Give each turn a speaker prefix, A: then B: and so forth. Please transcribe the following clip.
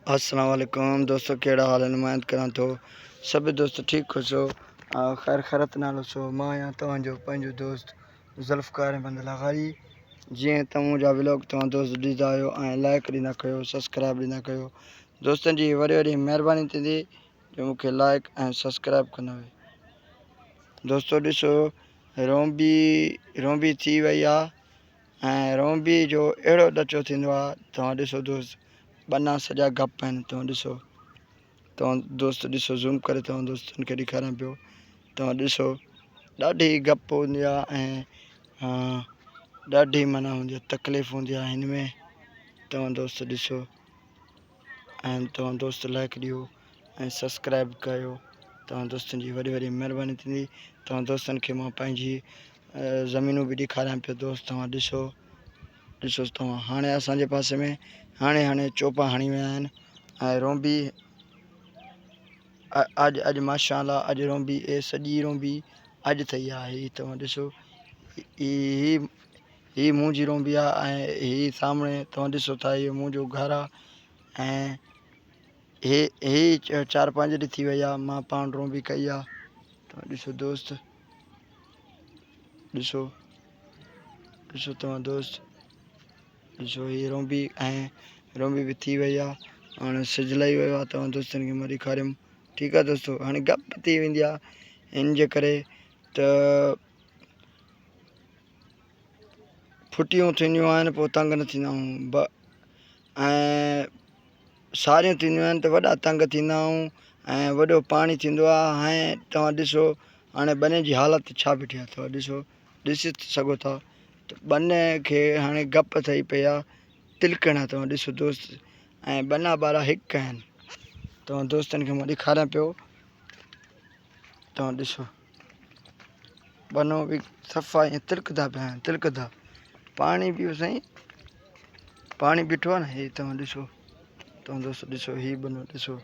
A: अस्सलाम वालेकुम दोस्तों, केड़ा हाल है? नुमाइंद करां तो सभी दोस्त ठीक हो सो खैर खैरत नाल सो। मां या तव्हांजो पंहिंजो दोस्त ज़ुल्फ़कार अहमद लाग़ारी। जीअं त मुंहिंजा व्लॉग तव्हां दोस्त ॾिसंदा आहियो ऐं लाइक ॾींदा कयो, सब्सक्राइब ॾींदा कयो। दोस्तनि जी वॾी वॾी महिरबानी थींदी जो मूंखे लाइक ऐं सब्सक्राइब कंदा हुए। दोस्तों ॾिसो, रोंबी थी वई आहे ऐं रोंबी जो अहिड़ो ॾचो थींदो आहे। तव्हां ॾिसो दोस्त, बना सॼा गप आहिनि। तव्हां ॾिसो, तव्हां दोस्त ॾिसो, ज़ूम करे तव्हां दोस्तनि खे ॾेखारियां पियो। तव्हां ॾिसो, ॾाढी गप हूंदी आहे ऐं ॾाढी माना हूंदी आहे, तकलीफ़ हूंदी आहे हिन में। तव्हां दोस्त ॾिसो ऐं तव्हां दोस्त लाइक ॾियो ऐं सब्सक्राइब कयो। तव्हां दोस्तनि जी वॾी वॾी महिरबानी थींदी। तव्हां दोस्तनि खे मां पंहिंजी ज़मीनूं बि ॾेखारियां पियो। दोस्त तव्हां ॾिसो तव्हां, हाणे असांजे पासे में हाणे चोपा हणी विया आहिनि ऐं रोंबी अॼु माशाअल्लाह अॼु रोंबी सॼी रोंबी अॼु ठही आहे। हीअ तव्हां ॾिसो, हीअ मुंहिंजी रोंबी आहे ऐं हीअ सामणे तव्हां ॾिसो था, हीअ मुंहिंजो घरु आहे ऐं हीअ 4-5 ॾींहं थी वई आहे मां पाण रोंबी कई आहे। तव्हां ॾिसो दोस्त, ॾिसो तव्हां दोस्त ॾिसो, हीअ रोंबी ऐं रोंबी बि थी वई आहे। हाणे सिज लही वियो आहे। तव्हां दोस्तनि खे मां ॾेखारियुमि। ठीकु आहे दोस्तो, हाणे गप थी वेंदी आहे हिन जे करे त फुटियूं थींदियूं आहिनि, पोइ तंग न थींदा आहियूं ऐं सारियूं थींदियूं आहिनि त वॾा तंग थींदा आहियूं ऐं वॾो पाणी थींदो आहे। हाणे तव्हां ॾिसो, हाणे बने जी हालति छा बीठी आहे। तव्हां ॾिसी सघो था त बने खे हाणे गप ठही पई आहे, तिलकण आहे। तव्हां ॾिसो दोस्त, ऐं बना ॿार हिकु आहिनि। तव्हां दोस्तनि खे मां ॾेखारियां पियो। तव्हां ॾिसो, बनो बि सफ़ा ईअं तिलकंदा पिया आहिनि, तिलकंदा। पाणी बि साईं, पाणी बीठो आहे न। हीअ तव्हां ॾिसो, तव्हां दोस्त ॾिसो, हीअ बनो ॾिसो